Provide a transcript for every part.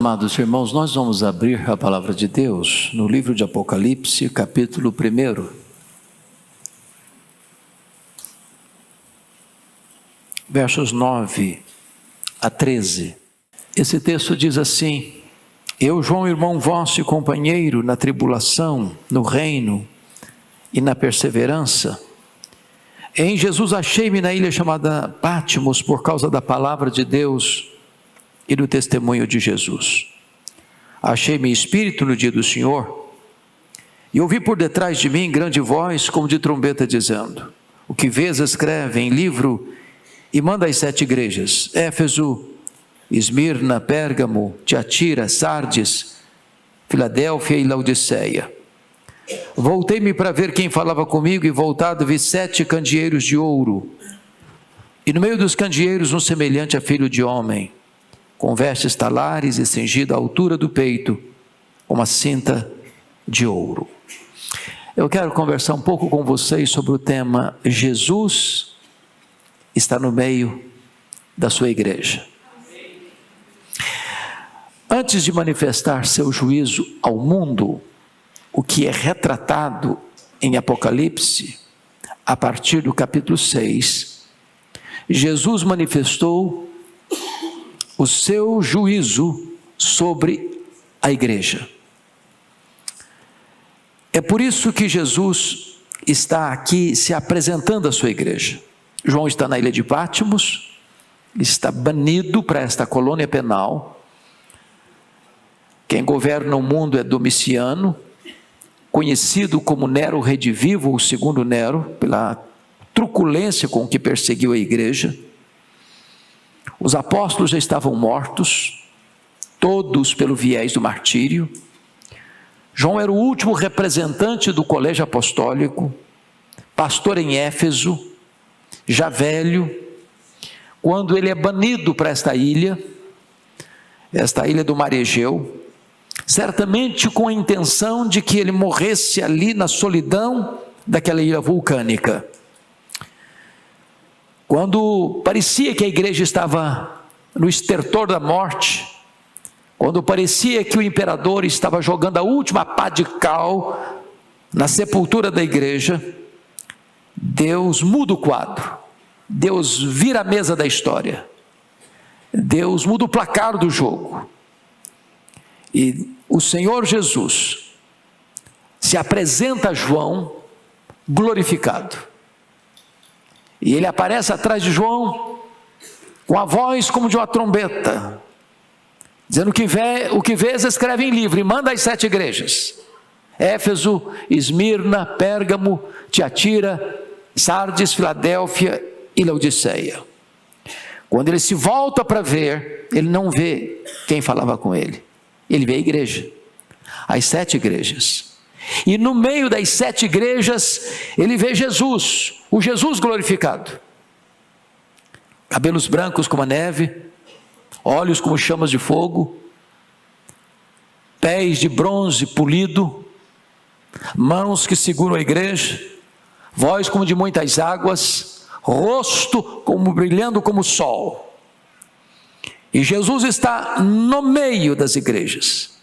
Amados irmãos, nós vamos abrir a palavra de Deus no livro de Apocalipse, capítulo 1. Versos 9 a 13. Esse texto diz assim: Eu, João, irmão vosso e companheiro na tribulação, no reino e na perseverança, em Jesus achei-me na ilha chamada Patmos por causa da palavra de Deus e do testemunho de Jesus. Achei-me espírito no dia do Senhor, e ouvi por detrás de mim grande voz, como de trombeta, dizendo: O que vês, escreve em livro e manda às 7 igrejas: Éfeso, Esmirna, Pérgamo, Tiatira, Sardes, Filadélfia e Laodiceia. Voltei-me para ver quem falava comigo, e voltado vi 7 candeeiros de ouro, e no meio dos candeeiros um semelhante a filho de homem, com vestes talares e cingido à altura do peito, com uma cinta de ouro. Eu quero conversar um pouco com vocês sobre o tema: Jesus está no meio da sua igreja. Antes de manifestar seu juízo ao mundo, o que é retratado em Apocalipse, a partir do capítulo 6, Jesus manifestou o seu juízo sobre a igreja. É por isso que Jesus está aqui se apresentando à sua igreja. João está na ilha de Patmos, está banido para esta colônia penal. Quem governa o mundo é Domiciano, conhecido como Nero Redivivo, o segundo Nero, pela truculência com que perseguiu a igreja. Os apóstolos já estavam mortos, todos pelo viés do martírio. João era o último representante do colégio apostólico, pastor em Éfeso, já velho, quando ele é banido para esta ilha do mar Egeu, certamente com a intenção de que ele morresse ali na solidão daquela ilha vulcânica. Quando parecia que a igreja estava no estertor da morte, quando parecia que o imperador estava jogando a última pá de cal na sepultura da igreja, Deus muda o quadro, Deus vira a mesa da história, Deus muda o placar do jogo, e o Senhor Jesus se apresenta a João glorificado. E ele aparece atrás de João com a voz como de uma trombeta, dizendo: o que vês, escreve em livro e manda às 7 igrejas: Éfeso, Esmirna, Pérgamo, Tiatira, Sardes, Filadélfia e Laodiceia. Quando ele se volta para ver, ele não vê quem falava com ele, ele vê a igreja, as 7 igrejas. E no meio das 7 igrejas, ele vê Jesus, o Jesus glorificado. Cabelos brancos como a neve, olhos como chamas de fogo, pés de bronze polido, mãos que seguram a igreja, voz como de muitas águas, rosto como brilhando como o sol. E Jesus está no meio das igrejas.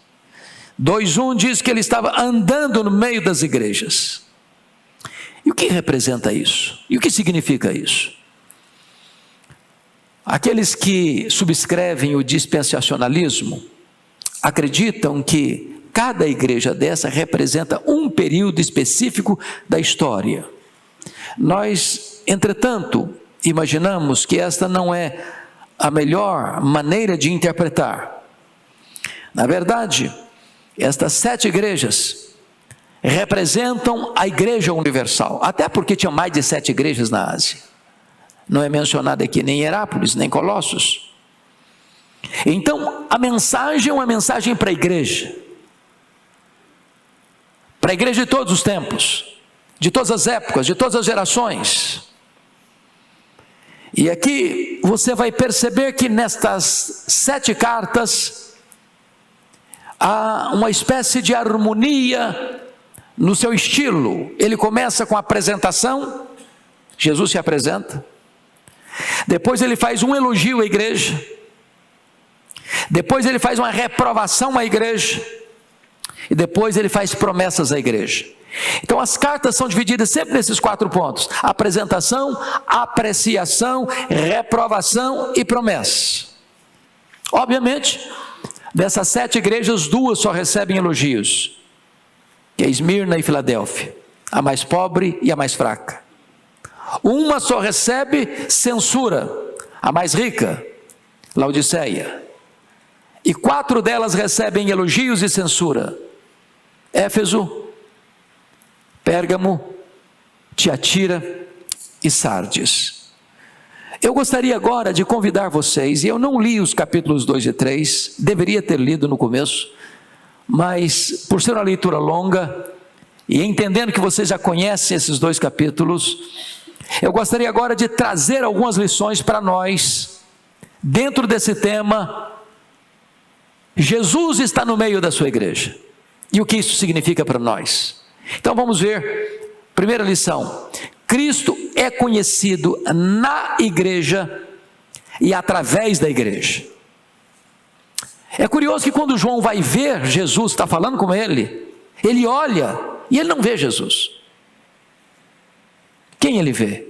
2:1 diz que ele estava andando no meio das igrejas. E o que representa isso? E o que significa isso? Aqueles que subscrevem o dispensacionalismo acreditam que cada igreja dessa representa um período específico da história. Nós, entretanto, imaginamos que esta não é a melhor maneira de interpretar. Na verdade, estas 7 igrejas representam a igreja universal, até porque tinha mais de 7 igrejas na Ásia. Não é mencionado aqui nem Herápolis, nem Colossos. Então, a mensagem é uma mensagem para a igreja de todos os tempos, de todas as épocas, de todas as gerações. E aqui você vai perceber que nestas 7 cartas há uma espécie de harmonia no seu estilo. Ele começa com a apresentação, Jesus se apresenta. Depois ele faz um elogio à igreja. depois ele faz uma reprovação à igreja, e depois ele faz promessas à igreja. Então as cartas são divididas sempre nesses 4 pontos: apresentação, apreciação, reprovação e promessa. Obviamente, dessas 7 igrejas, 2 só recebem elogios, que é Esmirna e Filadélfia, a mais pobre e a mais fraca. Uma só recebe censura, a mais rica, Laodiceia. E 4 delas recebem elogios e censura: Éfeso, Pérgamo, Tiatira e Sardes. Eu gostaria agora de convidar vocês, e eu não li os capítulos 2 e 3, deveria ter lido no começo, mas por ser uma leitura longa, e entendendo que vocês já conhecem esses 2 capítulos, eu gostaria agora de trazer algumas lições para nós, dentro desse tema: Jesus está no meio da sua igreja, e o que isso significa para nós. Então vamos ver, primeira lição: Cristo é conhecido na igreja e através da igreja. É curioso que quando João vai ver Jesus, está falando com ele, ele olha e ele não vê Jesus. Quem ele vê?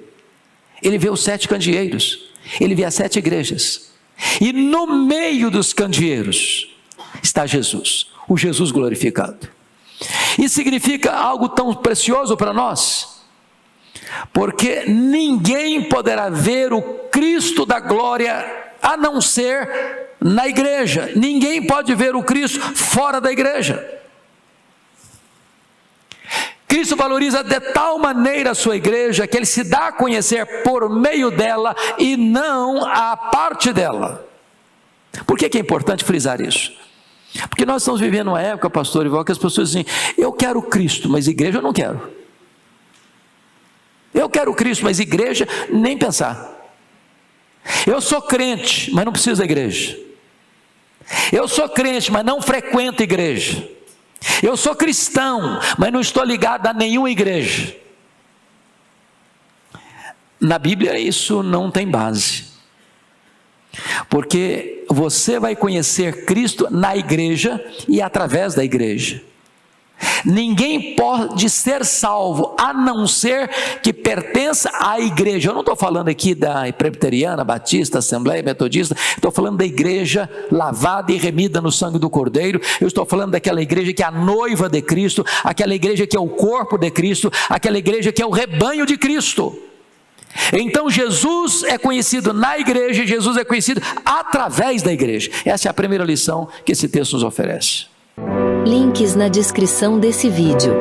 Ele vê os 7 candeeiros, ele vê as 7 igrejas, e no meio dos candeeiros está Jesus, o Jesus glorificado. Isso significa algo tão precioso para nós, porque ninguém poderá ver o Cristo da glória a não ser na igreja. Ninguém pode ver o Cristo fora da igreja. Cristo valoriza de tal maneira a sua igreja que ele se dá a conhecer por meio dela e não à parte dela. Por que é importante frisar isso? Porque nós estamos vivendo uma época, pastor Ival, que as pessoas dizem: eu quero Cristo, mas igreja eu não quero. Eu quero Cristo, mas igreja nem pensar. Eu sou crente, mas não preciso da igreja. Eu sou crente, mas não frequento igreja. Eu sou cristão, mas não estou ligado a nenhuma igreja. Na Bíblia isso não tem base, porque você vai conhecer Cristo na igreja e através da igreja. Ninguém pode ser salvo a não ser que pertença à igreja. Eu não estou falando aqui da presbiteriana, batista, assembleia, metodista. Estou falando da igreja lavada e remida no sangue do Cordeiro. Eu estou falando daquela igreja que é a noiva de Cristo, aquela igreja que é o corpo de Cristo, aquela igreja que é o rebanho de Cristo. Então Jesus é conhecido na igreja e Jesus é conhecido através da igreja. Essa é a primeira lição que esse texto nos oferece. Links na descrição desse vídeo.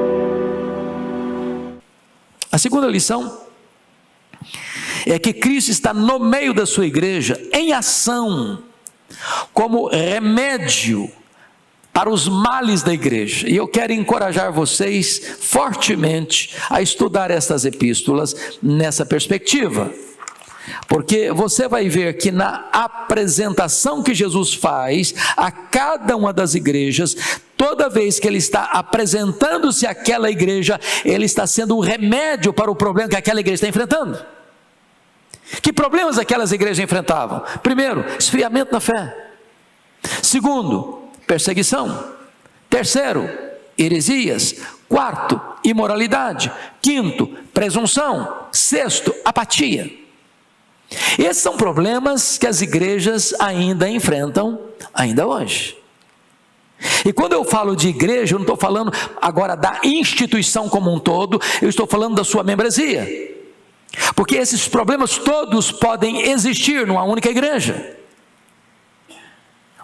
A segunda lição é que Cristo está no meio da sua igreja em ação, como remédio para os males da igreja. E eu quero encorajar vocês fortemente a estudar estas epístolas nessa perspectiva, porque você vai ver que na apresentação que Jesus faz a cada uma das igrejas, toda vez que ele está apresentando-se àquela igreja, ele está sendo um remédio para o problema que aquela igreja está enfrentando. Que problemas aquelas igrejas enfrentavam? Primeiro, esfriamento na fé. Segundo, perseguição. Terceiro, heresias. Quarto, imoralidade. Quinto, presunção. Sexto, apatia. Esses são problemas que as igrejas ainda enfrentam, ainda hoje. E quando eu falo de igreja, eu não estou falando agora da instituição como um todo, eu estou falando da sua membresia. Porque esses problemas todos podem existir numa única igreja.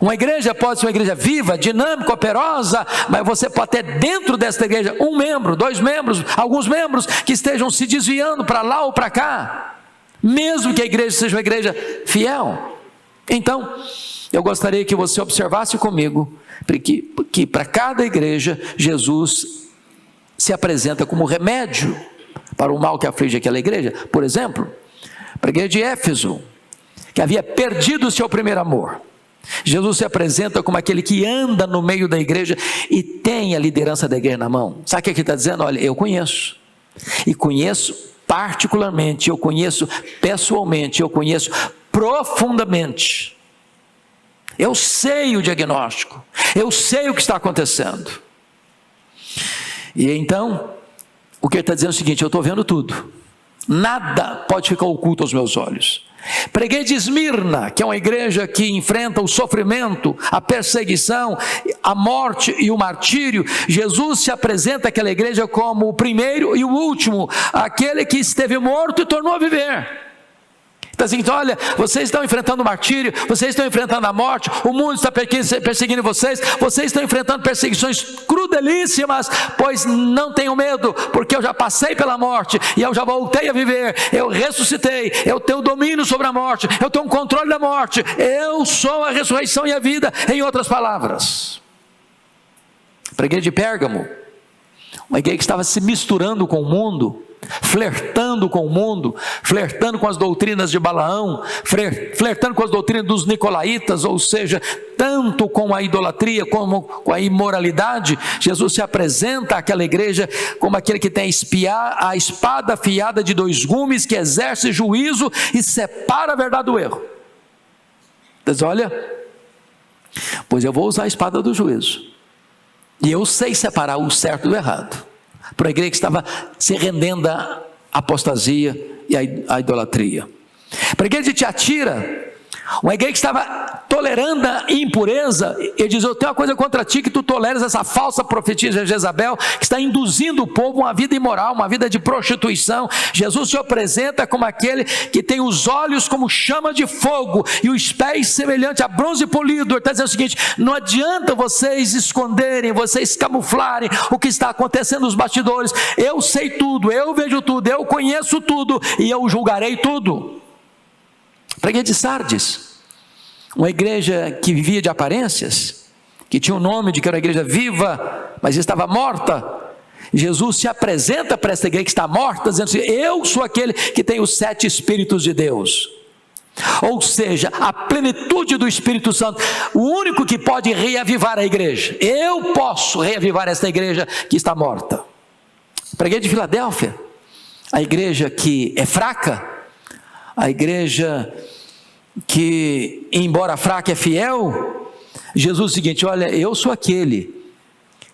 Uma igreja pode ser uma igreja viva, dinâmica, operosa, mas você pode ter dentro desta igreja um membro, 2 membros, alguns membros que estejam se desviando para lá ou para cá, mesmo que a igreja seja uma igreja fiel. Então, eu gostaria que você observasse comigo que para cada igreja, Jesus se apresenta como remédio para o mal que aflige aquela igreja. Por exemplo, para a igreja de Éfeso, que havia perdido o seu primeiro amor, Jesus se apresenta como aquele que anda no meio da igreja e tem a liderança da igreja na mão. Sabe o que ele está dizendo? Olha, eu conheço, e conheço particularmente, eu conheço pessoalmente, eu conheço profundamente. Eu sei o diagnóstico, eu sei o que está acontecendo. E então, o que ele está dizendo é o seguinte: eu estou vendo tudo, nada pode ficar oculto aos meus olhos. Preguei de Esmirna, que é uma igreja que enfrenta o sofrimento, a perseguição, a morte e o martírio. Jesus se apresenta àquela igreja como o primeiro e o último, aquele que esteve morto e tornou a viver. Então assim, olha, vocês estão enfrentando o martírio, vocês estão enfrentando a morte, o mundo está perseguindo vocês estão enfrentando perseguições crudelíssimas, pois não tenham medo, porque eu já passei pela morte, e eu já voltei a viver, eu ressuscitei, eu tenho domínio sobre a morte, eu tenho um controle da morte, eu sou a ressurreição e a vida, em outras palavras. Preguei de Pérgamo, uma igreja que estava se misturando com o mundo, flertando com o mundo, flertando com as doutrinas de Balaão, flertando com as doutrinas dos nicolaítas, ou seja, tanto com a idolatria como com a imoralidade. Jesus se apresenta àquela igreja como aquele que tem a espada afiada de 2 gumes, que exerce juízo e separa a verdade do erro. Diz: olha, pois eu vou usar a espada do juízo, e eu sei separar o certo do errado, para a igreja que estava se rendendo à apostasia e à idolatria. Para a igreja de Tiatira, uma igreja que estava tolerando a impureza, ele diz: eu tenho uma coisa contra ti, que tu toleras essa falsa profetisa Jezabel, que está induzindo o povo a uma vida imoral, uma vida de prostituição. Jesus se apresenta como aquele que tem os olhos como chama de fogo, e os pés semelhante a bronze polido. Ele está dizendo o seguinte: não adianta vocês esconderem, vocês camuflarem o que está acontecendo nos bastidores. Eu sei tudo, eu vejo tudo, eu conheço tudo, e eu julgarei tudo. Preguei de Sardes, uma igreja que vivia de aparências, que tinha o nome de que era uma igreja viva, mas estava morta. Jesus se apresenta para essa igreja que está morta, dizendo assim: eu sou aquele que tem os 7 Espíritos de Deus, ou seja, a plenitude do Espírito Santo, o único que pode reavivar a igreja. Eu posso reavivar esta igreja que está morta. Preguei de Filadélfia, a igreja que é fraca, a igreja que, embora fraca, é fiel. Jesus diz o seguinte: olha, eu sou aquele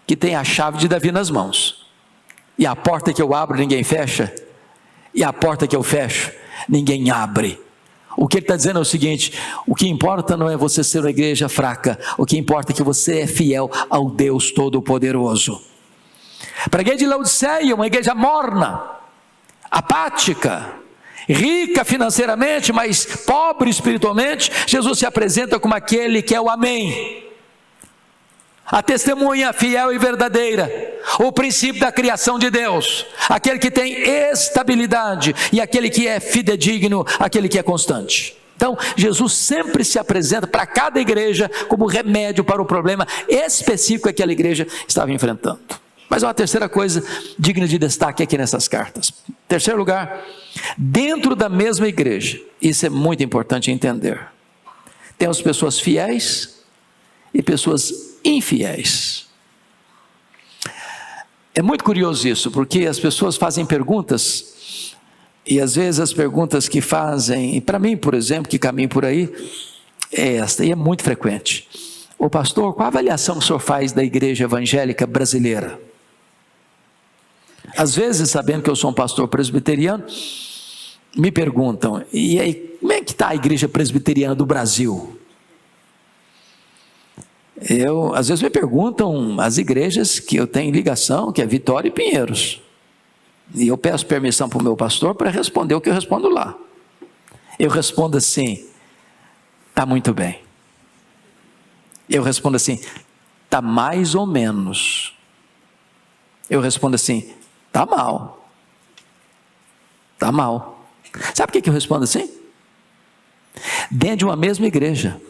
que tem a chave de Davi nas mãos, e a porta que eu abro ninguém fecha, e a porta que eu fecho ninguém abre. O que ele está dizendo é o seguinte: o que importa não é você ser uma igreja fraca, o que importa é que você é fiel ao Deus Todo-Poderoso. Preguei de Laodiceia, uma igreja morna, apática, rica financeiramente, mas pobre espiritualmente. Jesus se apresenta como aquele que é o Amém, a testemunha fiel e verdadeira, o princípio da criação de Deus, aquele que tem estabilidade, e aquele que é fidedigno, aquele que é constante. Então, Jesus sempre se apresenta para cada igreja como remédio para o problema específico que aquela igreja estava enfrentando. Mas uma terceira coisa digna de destaque aqui nessas cartas. Terceiro lugar, dentro da mesma igreja, isso é muito importante entender, temos pessoas fiéis e pessoas infiéis. É muito curioso isso, porque as pessoas fazem perguntas, e às vezes as perguntas que fazem, e para mim, por exemplo, que caminho por aí, é esta, e é muito frequente: ô pastor, qual a avaliação que o senhor faz da igreja evangélica brasileira? Às vezes, sabendo que eu sou um pastor presbiteriano, me perguntam: e aí, como é que está a igreja presbiteriana do Brasil? Às vezes me perguntam as igrejas que eu tenho ligação, que é Vitória e Pinheiros, e eu peço permissão para o meu pastor para responder o que eu respondo lá. Eu respondo assim: está muito bem. Eu respondo assim: está mais ou menos. Eu respondo assim: está mal. Está mal. Sabe por que eu respondo assim? Dentro de uma mesma igreja,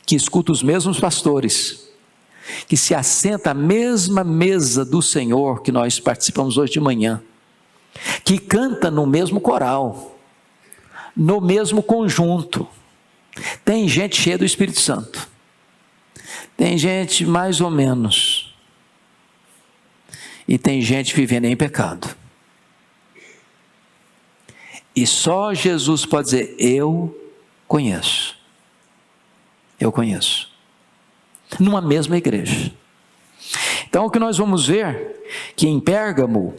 que escuta os mesmos pastores, que se assenta à mesma mesa do Senhor que nós participamos hoje de manhã, que canta no mesmo coral, no mesmo conjunto, tem gente cheia do Espírito Santo, tem gente mais ou menos, e tem gente vivendo em pecado. E só Jesus pode dizer: eu conheço. Eu conheço. Numa mesma igreja. Então o que nós vamos ver, que em Pérgamo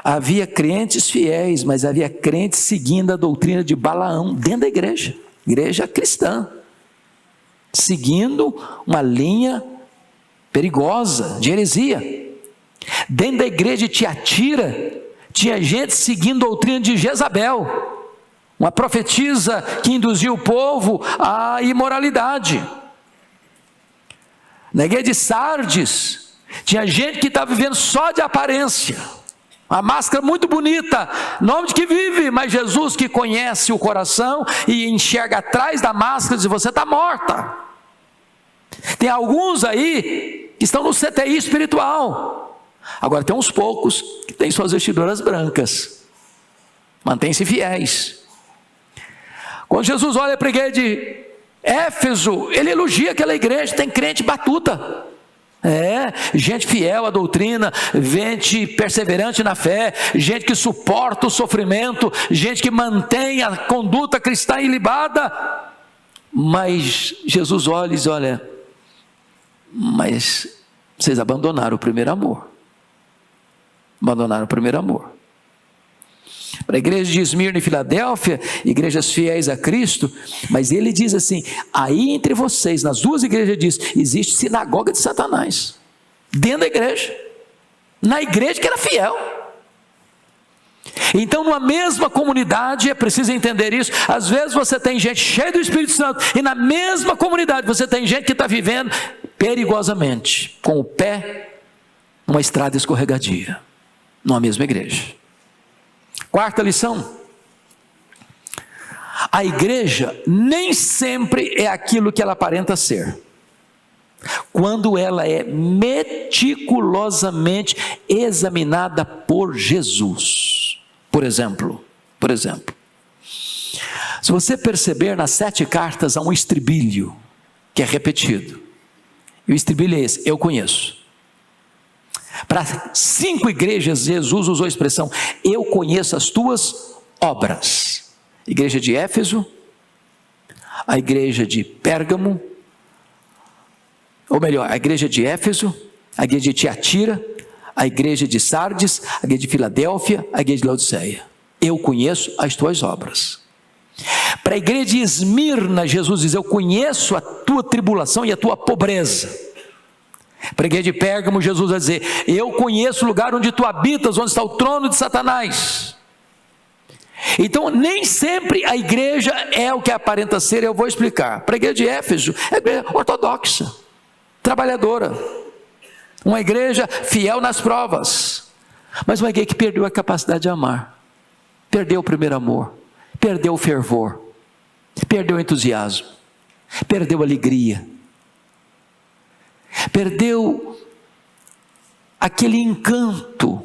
havia crentes fiéis, mas havia crentes seguindo a doutrina de Balaão dentro da igreja cristã, seguindo uma linha perigosa de heresia. Dentro da igreja de Tiatira, tinha gente seguindo a doutrina de Jezabel, uma profetisa que induzia o povo à imoralidade. Na igreja de Sardes, tinha gente que estava vivendo só de aparência, uma máscara muito bonita, nome de que vive, mas Jesus que conhece o coração e enxerga atrás da máscara, diz: você está morta. Tem alguns aí que estão no CTI espiritual. Agora tem uns poucos que têm suas vestiduras brancas, mantêm-se fiéis. Quando Jesus olha para a igreja de Éfeso, ele elogia aquela igreja. Tem crente batuta, gente fiel à doutrina, gente perseverante na fé, gente que suporta o sofrimento, gente que mantém a conduta cristã ilibada. Mas Jesus olha e diz: olha, mas vocês abandonaram o primeiro amor. Abandonaram o primeiro amor. Para a igreja de Esmirna e Filadélfia, igrejas fiéis a Cristo, mas ele diz assim: aí entre vocês, nas duas igrejas diz, existe sinagoga de Satanás, dentro da igreja, na igreja que era fiel. Então numa mesma comunidade, é preciso entender isso, às vezes você tem gente cheia do Espírito Santo, e na mesma comunidade você tem gente que está vivendo perigosamente, com o pé numa estrada escorregadia, numa mesma igreja. Quarta lição: a igreja nem sempre é aquilo que ela aparenta ser, quando ela é meticulosamente examinada por Jesus. Por exemplo, se você perceber nas 7 cartas há um estribilho que é repetido, e o estribilho é esse: eu conheço. Para 5 igrejas, Jesus usou a expressão: eu conheço as tuas obras. Igreja de Éfeso, a igreja de Pérgamo, ou melhor, a igreja de Éfeso, a igreja de Tiatira, a igreja de Sardes, a igreja de Filadélfia, a igreja de Laodiceia. Eu conheço as tuas obras. Para a igreja de Esmirna, Jesus diz: eu conheço a tua tribulação e a tua pobreza. Para a igreja de Pérgamo, Jesus vai dizer: eu conheço o lugar onde tu habitas, onde está o trono de Satanás. Então nem sempre a igreja é o que aparenta ser. Eu vou explicar. Para a igreja de Éfeso, é a igreja ortodoxa, trabalhadora, uma igreja fiel nas provas, mas uma igreja que perdeu a capacidade de amar, perdeu o primeiro amor, perdeu o fervor, perdeu o entusiasmo, perdeu a alegria, perdeu aquele encanto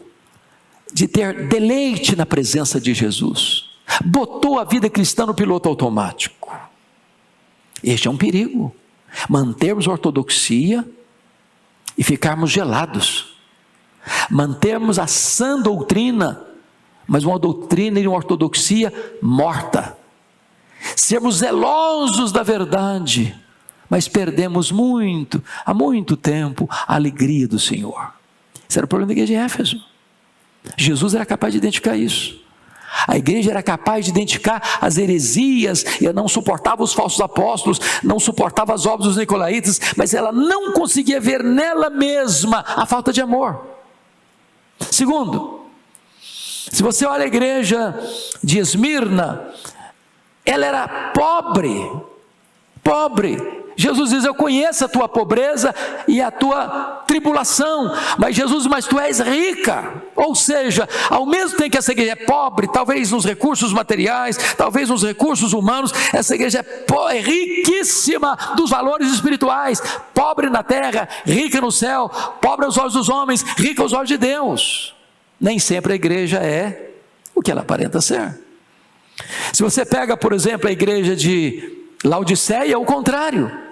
de ter deleite na presença de Jesus, botou a vida cristã no piloto automático. Este é um perigo, mantermos a ortodoxia e ficarmos gelados, mantermos a sã doutrina, mas uma doutrina e uma ortodoxia morta, sermos zelosos da verdade, mas perdemos há muito tempo, a alegria do Senhor. Esse era o problema da igreja de Éfeso. Jesus era capaz de identificar isso. A igreja era capaz de identificar as heresias, e não suportava os falsos apóstolos, não suportava as obras dos nicolaítas, mas ela não conseguia ver nela mesma a falta de amor. Segundo, se você olha a igreja de Esmirna, ela era pobre. Jesus diz: eu conheço a tua pobreza e a tua tribulação, mas tu és rica. Ou seja, ao mesmo tempo que essa igreja é pobre, talvez nos recursos materiais, talvez nos recursos humanos, essa igreja é riquíssima dos valores espirituais, pobre na terra, rica no céu, pobre aos olhos dos homens, rica aos olhos de Deus. Nem sempre a igreja é o que ela aparenta ser. Se você pega, por exemplo, a igreja de Laodiceia, é o contrário.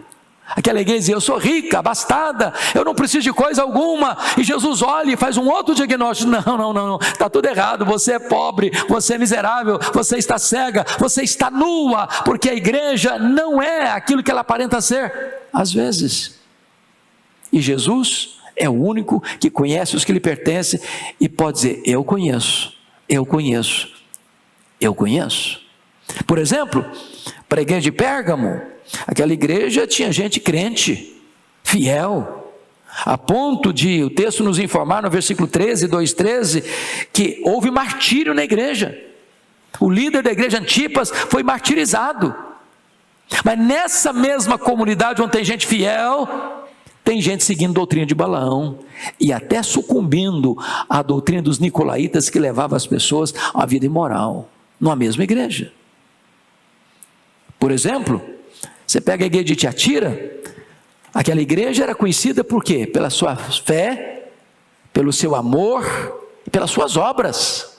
Aquela igreja dizia: eu sou rica, abastada, eu não preciso de coisa alguma. E Jesus olha e faz um outro diagnóstico: não, está tudo errado, você é pobre, você é miserável, você está cega, você está nua, porque a igreja não é aquilo que ela aparenta ser, às vezes. E Jesus é o único que conhece os que lhe pertencem e pode dizer: eu conheço. Por exemplo, para a igreja de Pérgamo, aquela igreja tinha gente crente, fiel, a ponto de o texto nos informar no versículo 13, 2:13, que houve martírio na igreja. O líder da igreja Antipas foi martirizado. Mas nessa mesma comunidade onde tem gente fiel, tem gente seguindo a doutrina de Balaão e até sucumbindo à doutrina dos nicolaítas, que levava as pessoas à vida imoral, numa mesma igreja. Por exemplo, você pega a igreja de Tiatira, aquela igreja era conhecida por quê? Pela sua fé, pelo seu amor e pelas suas obras.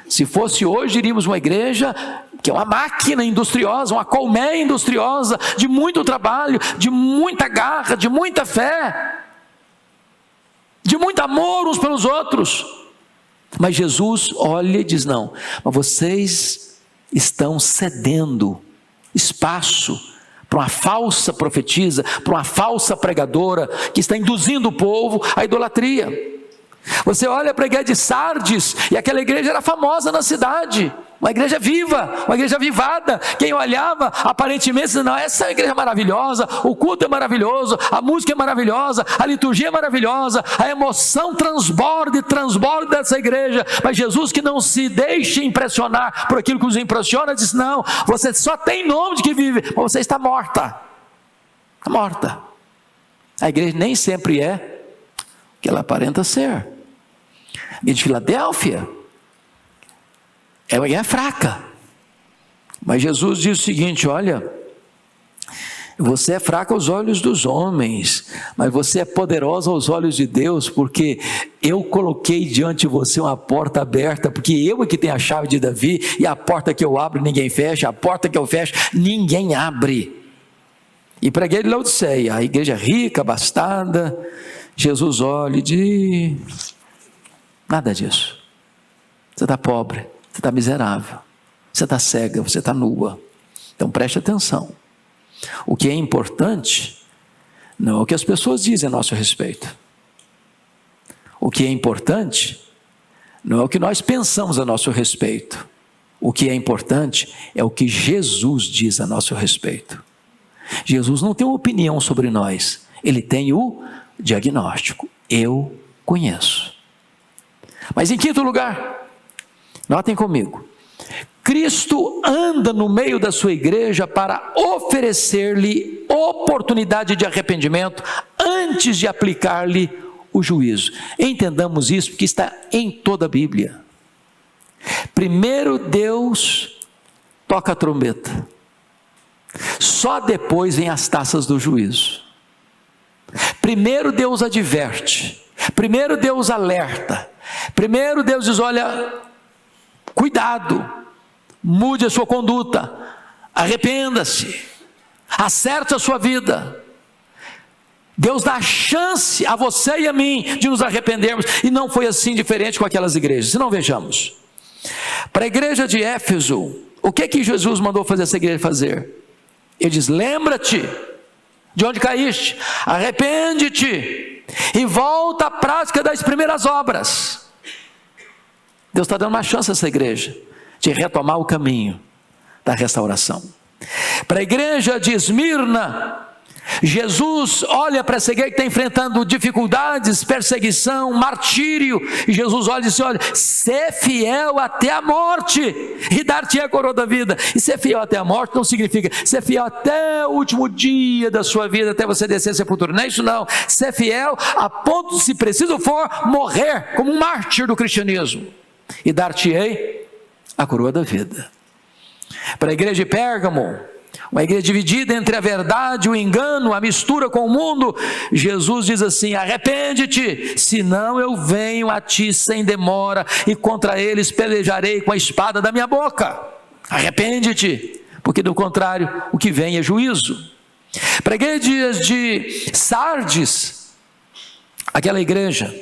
Se fosse hoje, diríamos uma igreja que é uma máquina industriosa, uma colmeia industriosa, de muito trabalho, de muita garra, de muita fé, de muito amor uns pelos outros. Mas Jesus olha e diz: não, mas vocês estão cedendo espaço para uma falsa profetisa, para uma falsa pregadora, que está induzindo o povo à idolatria. Você olha para a igreja de Sardes, e aquela igreja era famosa na cidade, uma igreja viva, uma igreja avivada. Quem olhava, aparentemente dizia: não, essa igreja é maravilhosa, o culto é maravilhoso, a música é maravilhosa, a liturgia é maravilhosa, a emoção transborda dessa igreja. Mas Jesus, que não se deixa impressionar por aquilo que os impressiona, diz: não, você só tem nome de que vive, mas você está morta. Está morta. A igreja nem sempre é o que ela aparenta ser. A igreja de Filadélfia é fraca, mas Jesus diz o seguinte: olha, você é fraca aos olhos dos homens, mas você é poderosa aos olhos de Deus, porque eu coloquei diante de você uma porta aberta, porque eu é que tenho a chave de Davi, e a porta que eu abro ninguém fecha, a porta que eu fecho ninguém abre. E para a igreja de Laodiceia, a igreja rica, abastada, Jesus olha e diz: nada disso, você está pobre, você está miserável, você está cega, você está nua. Então preste atenção. O que é importante não é o que as pessoas dizem a nosso respeito. O que é importante não é o que nós pensamos a nosso respeito. O que é importante é o que Jesus diz a nosso respeito. Jesus não tem uma opinião sobre nós, ele tem o diagnóstico: eu conheço. Mas em quinto lugar, notem comigo, Cristo anda no meio da sua igreja para oferecer-lhe oportunidade de arrependimento antes de aplicar-lhe o juízo. Entendamos isso, porque está em toda a Bíblia. Primeiro Deus toca a trombeta, só depois vem as taças do juízo. Primeiro Deus adverte, primeiro Deus alerta, primeiro Deus diz: olha, cuidado, mude a sua conduta, arrependa-se, acerte a sua vida. Deus dá chance a você e a mim de nos arrependermos, e não foi assim diferente com aquelas igrejas. Se não, vejamos, para a igreja de Éfeso, o que Jesus mandou fazer essa igreja fazer? Ele diz: lembra-te de onde caíste, arrepende-te e volta à prática das primeiras obras. Deus está dando uma chance a essa igreja de retomar o caminho da restauração. Para a igreja de Esmirna, Jesus olha para essa igreja que está enfrentando dificuldades, perseguição, martírio, e Jesus olha e diz: olha, ser fiel até a morte, e dar-te a coroa da vida. E ser fiel até a morte não significa ser fiel até o último dia da sua vida, até você descer a sepultura, não é isso não. Ser fiel a ponto de, se preciso for, morrer como um mártir do cristianismo, e dar-te-ei a coroa da vida. Para a igreja de Pérgamo, uma igreja dividida entre a verdade e o engano, a mistura com o mundo, Jesus diz assim: arrepende-te, senão eu venho a ti sem demora, e contra eles pelejarei com a espada da minha boca. Arrepende-te, porque do contrário o que vem é juízo. Para a igreja de Sardes, aquela igreja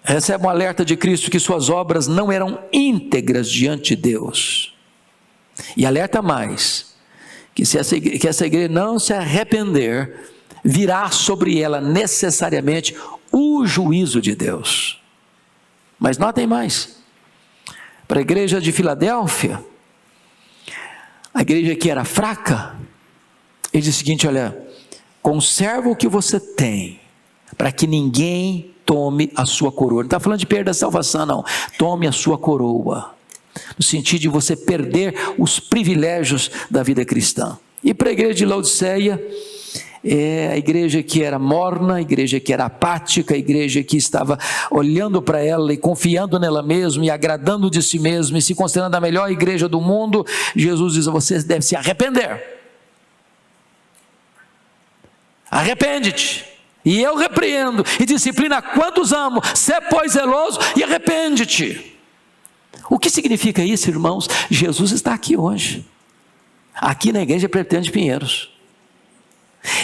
recebe um alerta de Cristo que suas obras não eram íntegras diante de Deus. E alerta mais, que essa igreja não se arrepender, virá sobre ela necessariamente o juízo de Deus. Mas notem mais, para a igreja de Filadélfia, a igreja que era fraca, ele diz o seguinte: olha, conserva o que você tem, para que ninguém tome a sua coroa. Não está falando de perda da salvação, não. Tome a sua coroa, no sentido de você perder os privilégios da vida cristã. E para a igreja de Laodiceia, a igreja que era morna, a igreja que era apática, a igreja que estava olhando para ela e confiando nela mesma, e agradando de si mesma, e se considerando a melhor igreja do mundo. Jesus diz: você deve se arrepender. Arrepende-te, e eu repreendo e disciplina quantos amo. Sê, pois, zeloso e arrepende-te. O que significa isso, irmãos? Jesus está aqui hoje, aqui na igreja Presbiteriana de Pinheiros,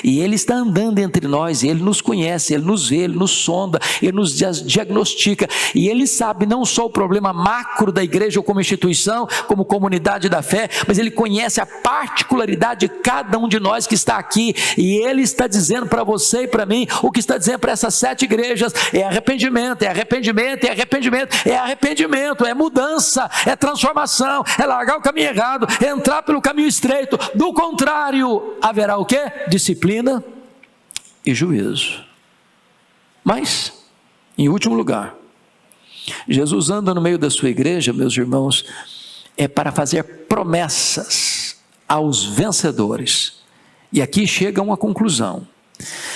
e Ele está andando entre nós, Ele nos conhece, Ele nos vê, Ele nos sonda, Ele nos diagnostica, e Ele sabe não só o problema macro da igreja como instituição, como comunidade da fé, mas Ele conhece a particularidade de cada um de nós que está aqui, e Ele está dizendo para você e para mim, o que está dizendo para essas 7 igrejas: é arrependimento, é arrependimento, é arrependimento, é arrependimento, é mudança, é transformação, é largar o caminho errado, é entrar pelo caminho estreito. Do contrário, haverá o quê? Disciplina e juízo. Mas, em último lugar, Jesus anda no meio da sua igreja, meus irmãos, para fazer promessas aos vencedores. E aqui chega uma conclusão.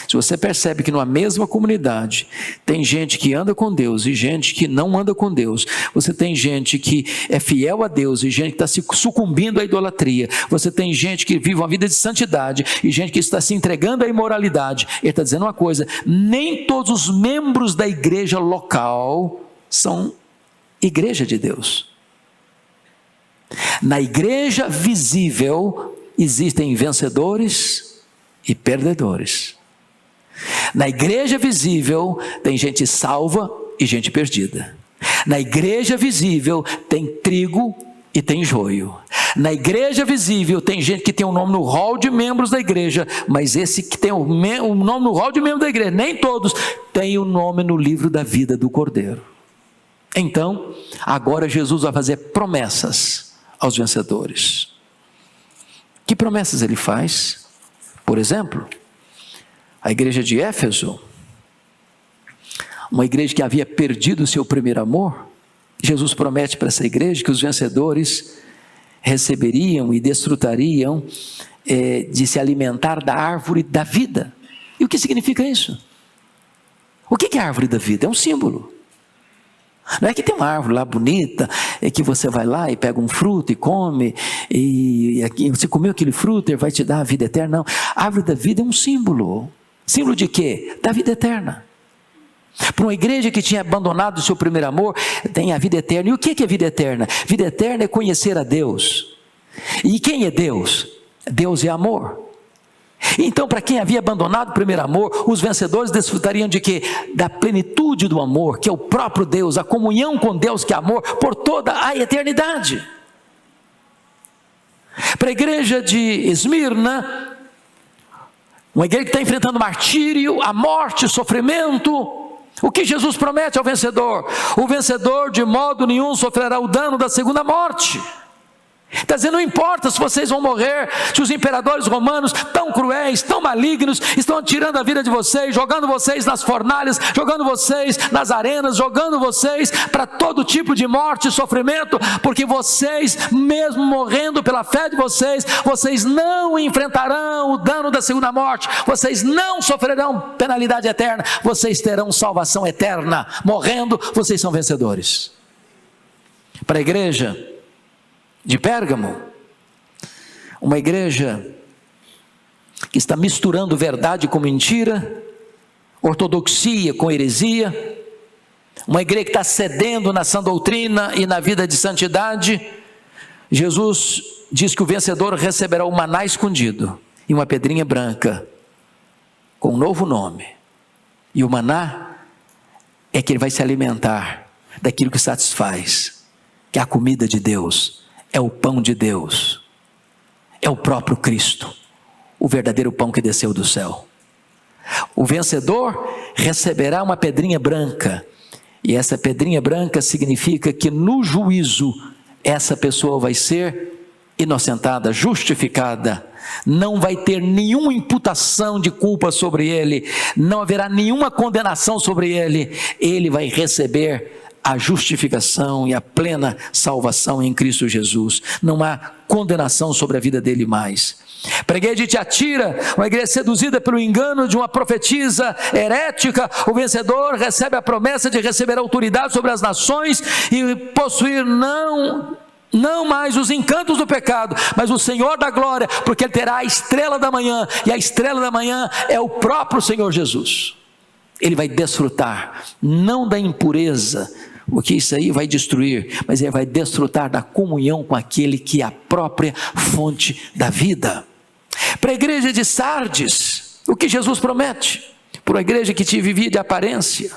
Se você percebe que numa mesma comunidade tem gente que anda com Deus e gente que não anda com Deus, você tem gente que é fiel a Deus e gente que está se sucumbindo à idolatria, você tem gente que vive uma vida de santidade e gente que está se entregando à imoralidade, Ele está dizendo uma coisa: nem todos os membros da igreja local são igreja de Deus. Na igreja visível existem vencedores e perdedores. Na igreja visível tem gente salva e gente perdida. Na igreja visível tem trigo e tem joio. Na igreja visível tem gente que tem um nome no hall de membros da igreja, mas esse que tem um nome no hall de membros da igreja, nem todos têm o nome no livro da vida do Cordeiro. Então, agora Jesus vai fazer promessas aos vencedores. Que promessas Ele faz? Por exemplo, a igreja de Éfeso, uma igreja que havia perdido o seu primeiro amor, Jesus promete para essa igreja que os vencedores receberiam e desfrutariam de se alimentar da árvore da vida. E o que significa isso? O que é a árvore da vida? É um símbolo. Não é que tem uma árvore lá bonita, que você vai lá e pega um fruto e come, e você comeu aquele fruto e vai te dar a vida eterna. Não, a árvore da vida é um símbolo. Símbolo de quê? Da vida eterna. Para uma igreja que tinha abandonado o seu primeiro amor, tem a vida eterna. E o que é vida eterna? Vida eterna é conhecer a Deus. E quem é Deus? Deus é amor. Então, para quem havia abandonado o primeiro amor, os vencedores desfrutariam de quê? Da plenitude do amor, que é o próprio Deus, a comunhão com Deus, que é amor, por toda a eternidade. Para a igreja de Esmirna, uma igreja que está enfrentando martírio, a morte, sofrimento, o que Jesus promete ao vencedor? O vencedor de modo nenhum sofrerá o dano da segunda morte. Está dizendo: não importa se vocês vão morrer, se os imperadores romanos tão cruéis, tão malignos, estão tirando a vida de vocês, jogando vocês nas fornalhas, jogando vocês nas arenas, jogando vocês para todo tipo de morte e sofrimento, porque vocês, mesmo morrendo pela fé de vocês, vocês não enfrentarão o dano da segunda morte, vocês não sofrerão penalidade eterna, vocês terão salvação eterna. Morrendo, vocês são vencedores. Para a igreja de Pérgamo, uma igreja que está misturando verdade com mentira, ortodoxia com heresia, uma igreja que está cedendo na sã doutrina e na vida de santidade. Jesus diz que o vencedor receberá o maná escondido, e uma pedrinha branca com um novo nome. E o maná é que ele vai se alimentar daquilo que satisfaz, que é a comida de Deus, é o pão de Deus, é o próprio Cristo, o verdadeiro pão que desceu do céu. O vencedor receberá uma pedrinha branca, e essa pedrinha branca significa que no juízo essa pessoa vai ser inocentada, justificada, não vai ter nenhuma imputação de culpa sobre ele, não haverá nenhuma condenação sobre ele, ele vai receber a justificação e a plena salvação em Cristo Jesus, não há condenação sobre a vida dele mais. Para a igreja de Tiatira, uma igreja seduzida pelo engano de uma profetisa herética, o vencedor recebe a promessa de receber autoridade sobre as nações e possuir não mais os encantos do pecado, mas o Senhor da glória, porque ele terá a estrela da manhã, e a estrela da manhã é o próprio Senhor Jesus. Ele vai desfrutar, não da impureza, porque isso aí vai destruir, mas ele vai desfrutar da comunhão com aquele que é a própria fonte da vida. Para a igreja de Sardes, o que Jesus promete? Para uma igreja que te vivia de aparência,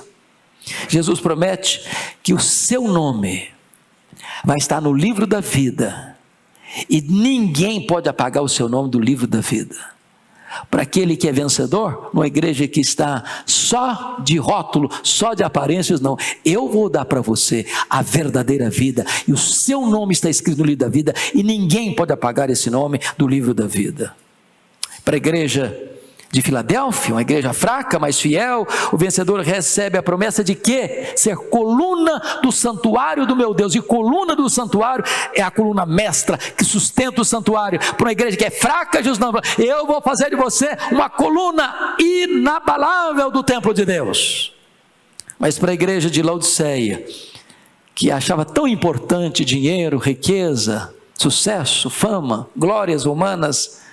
Jesus promete que o seu nome vai estar no livro da vida, e ninguém pode apagar o seu nome do livro da vida. Para aquele que é vencedor, numa igreja que está só de rótulo, só de aparências, não, eu vou dar para você a verdadeira vida, e o seu nome está escrito no livro da vida, e ninguém pode apagar esse nome do livro da vida. Para a igreja de Filadélfia, uma igreja fraca, mas fiel, o vencedor recebe a promessa de que? Ser coluna do santuário do meu Deus, e coluna do santuário é a coluna mestra que sustenta o santuário. Para uma igreja que é fraca, Jesus não, eu vou fazer de você uma coluna inabalável do templo de Deus. Mas para a igreja de Laodiceia, que achava tão importante dinheiro, riqueza, sucesso, fama, glórias humanas,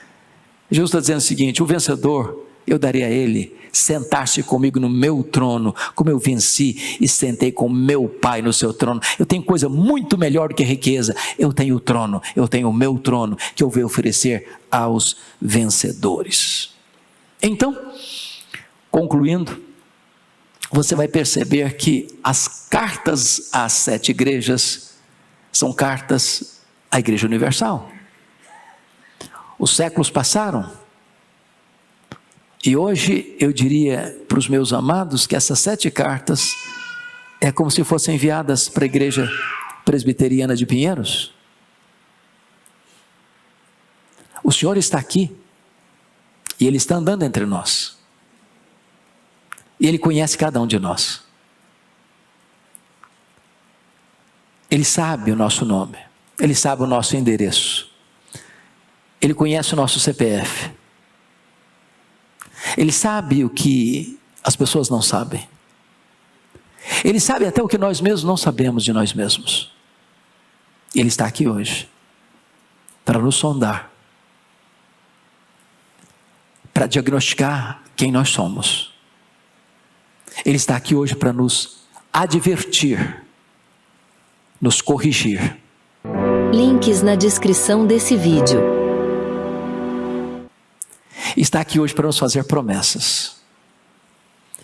Jesus está dizendo o seguinte: o vencedor, eu darei a ele sentar-se comigo no meu trono, como eu venci e sentei com meu Pai no seu trono. Eu tenho coisa muito melhor do que riqueza, eu tenho o trono, eu tenho o meu trono, que eu vou oferecer aos vencedores. Então, concluindo, você vai perceber que as cartas às 7 igrejas são cartas à Igreja Universal. Os séculos passaram, e hoje eu diria para os meus amados que essas 7 cartas é como se fossem enviadas para a Igreja Presbiteriana de Pinheiros. O Senhor está aqui, e Ele está andando entre nós, e Ele conhece cada um de nós, Ele sabe o nosso nome, Ele sabe o nosso endereço, Ele conhece o nosso CPF. Ele sabe o que as pessoas não sabem. Ele sabe até o que nós mesmos não sabemos de nós mesmos. Ele está aqui hoje para nos sondar, para diagnosticar quem nós somos. Ele está aqui hoje para nos advertir, nos corrigir. Links na descrição desse vídeo. Está aqui hoje para nos fazer promessas.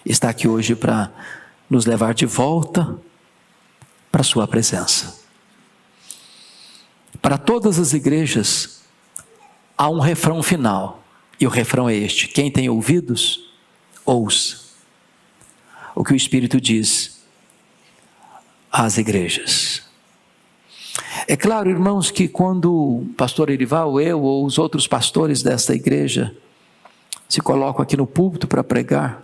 Está aqui hoje para nos levar de volta para a sua presença. Para todas as igrejas há um refrão final, e o refrão é este: quem tem ouvidos, ouça o que o Espírito diz às igrejas. É claro, irmãos, que quando o pastor Erival, eu ou os outros pastores desta igreja se colocam aqui no púlpito para pregar,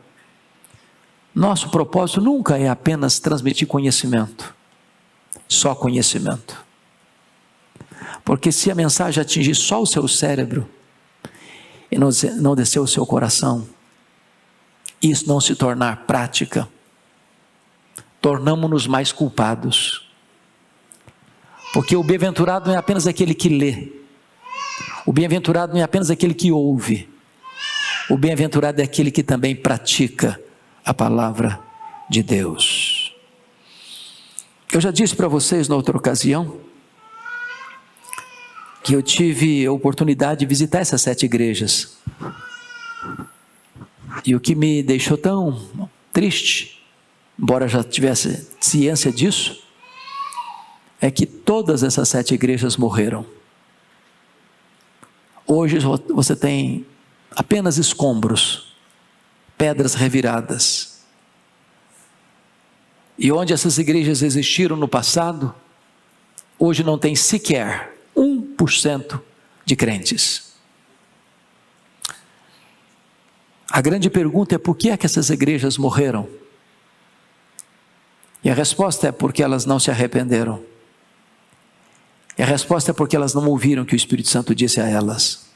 nosso propósito nunca é apenas transmitir conhecimento, só conhecimento. Porque se a mensagem atingir só o seu cérebro e não descer o seu coração, isso não se tornar prática, tornamos-nos mais culpados. Porque o bem-aventurado não é apenas aquele que lê, o bem-aventurado não é apenas aquele que ouve, o bem-aventurado é aquele que também pratica a palavra de Deus. Eu já disse para vocês na outra ocasião, que eu tive a oportunidade de visitar essas 7 igrejas. E o que me deixou tão triste, embora já tivesse ciência disso, é que todas essas 7 igrejas morreram. Hoje você tem apenas escombros, pedras reviradas. E onde essas igrejas existiram no passado, hoje não tem sequer 1% de crentes. A grande pergunta é: por que é que essas igrejas morreram? E a resposta é porque elas não se arrependeram. E a resposta é porque elas não ouviram o que o Espírito Santo disse a elas.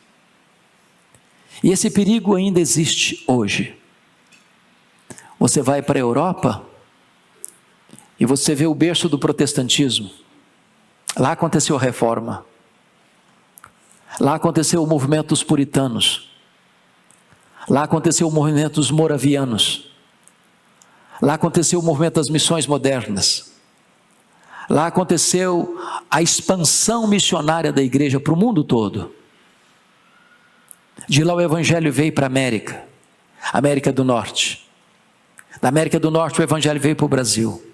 E esse perigo ainda existe hoje. Você vai para a Europa e você vê o berço do protestantismo. Lá aconteceu a reforma. Lá aconteceu o movimento dos puritanos. Lá aconteceu o movimento dos moravianos. Lá aconteceu o movimento das missões modernas. Lá aconteceu a expansão missionária da igreja para o mundo todo. De lá o evangelho veio para a América do Norte. Da América do Norte o evangelho veio para o Brasil.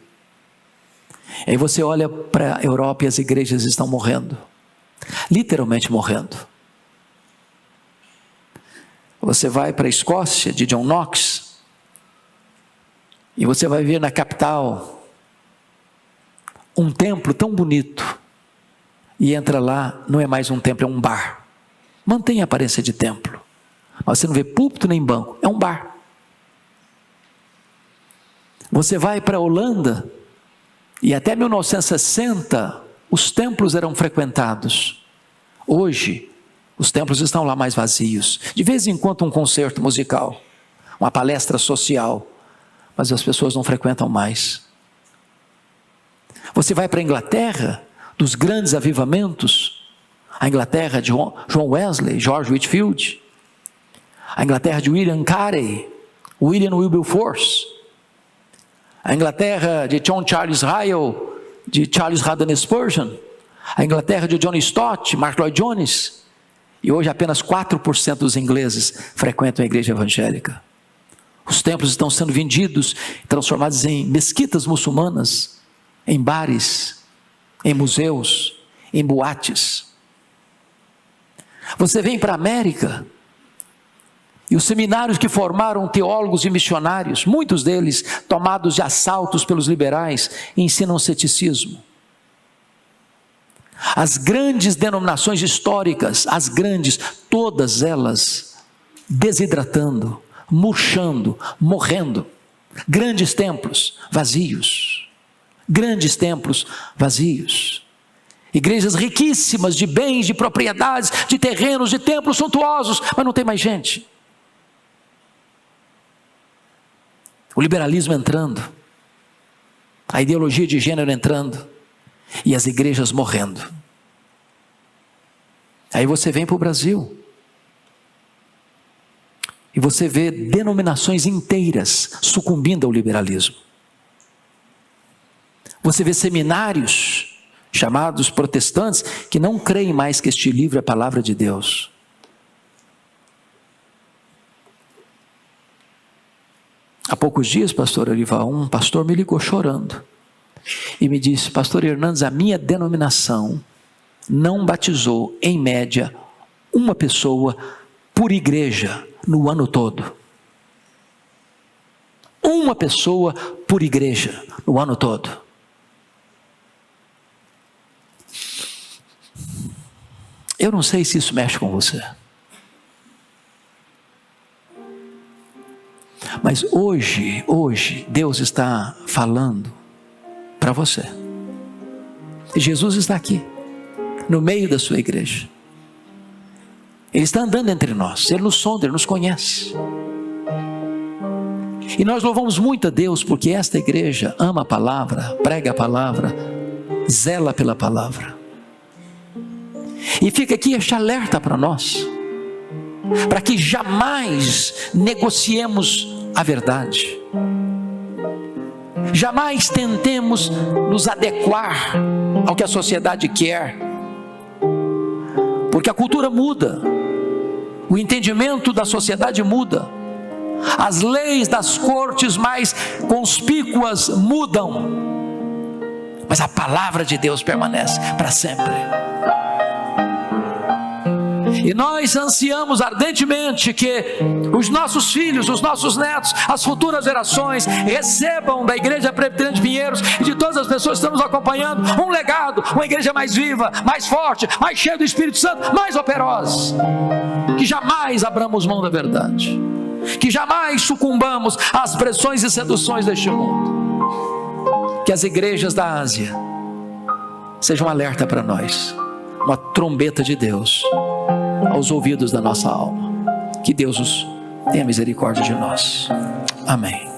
Aí você olha para a Europa e as igrejas estão morrendo. Literalmente morrendo. Você vai para a Escócia, de John Knox, e você vai ver na capital um templo tão bonito, e entra lá, não é mais um templo, é um bar. Mantém a aparência de templo, mas você não vê púlpito nem banco, é um bar. Você vai para a Holanda, e até 1960, os templos eram frequentados. Hoje, os templos estão lá mais vazios. De vez em quando um concerto musical, uma palestra social, mas as pessoas não frequentam mais. Você vai para a Inglaterra, dos grandes avivamentos, a Inglaterra de John Wesley, George Whitefield, a Inglaterra de William Carey, William Wilberforce, a Inglaterra de John Charles Ryle, de Charles Haddon Spurgeon, a Inglaterra de John Stott, Mark Lloyd Jones, e hoje apenas 4% dos ingleses frequentam a igreja evangélica. Os templos estão sendo vendidos, transformados em mesquitas muçulmanas, em bares, em museus, em boates. Você vem para a América, e os seminários que formaram teólogos e missionários, muitos deles tomados de assaltos pelos liberais, ensinam ceticismo. As grandes denominações históricas, as grandes, todas elas desidratando, murchando, morrendo. Grandes templos vazios. Grandes templos vazios. Igrejas riquíssimas de bens, de propriedades, de terrenos, de templos suntuosos, mas não tem mais gente. O liberalismo entrando, a ideologia de gênero entrando, e as igrejas morrendo. Aí você vem para o Brasil, e você vê denominações inteiras sucumbindo ao liberalismo. Você vê seminários chamados protestantes que não creem mais que este livro é a palavra de Deus. Há poucos dias, pastor Arival, um pastor me ligou chorando e me disse: pastor Hernandes, a minha denominação não batizou, em média, uma pessoa por igreja no ano todo. Uma pessoa por igreja no ano todo. Eu não sei se isso mexe com você. Mas hoje, Deus está falando para você. Jesus está aqui, no meio da sua igreja. Ele está andando entre nós, Ele nos sonda, Ele nos conhece. E nós louvamos muito a Deus, porque esta igreja ama a palavra, prega a palavra, zela pela palavra. E fica aqui este alerta para nós, para que jamais negociemos a verdade. Jamais tentemos nos adequar ao que a sociedade quer. porque a cultura muda, o entendimento da sociedade muda, as leis das cortes mais conspícuas mudam, mas a palavra de Deus permanece para sempre. E nós ansiamos ardentemente que os nossos filhos, os nossos netos, as futuras gerações recebam da Igreja Presbiteriana de Pinheiros e de todas as pessoas que estão nos acompanhando um legado, uma igreja mais viva, mais forte, mais cheia do Espírito Santo, mais operosa. Que jamais abramos mão da verdade, que jamais sucumbamos às pressões e seduções deste mundo. Que as igrejas da Ásia sejam um alerta para nós, uma trombeta de Deus aos ouvidos da nossa alma. Que Deus tenha misericórdia de nós. Amém.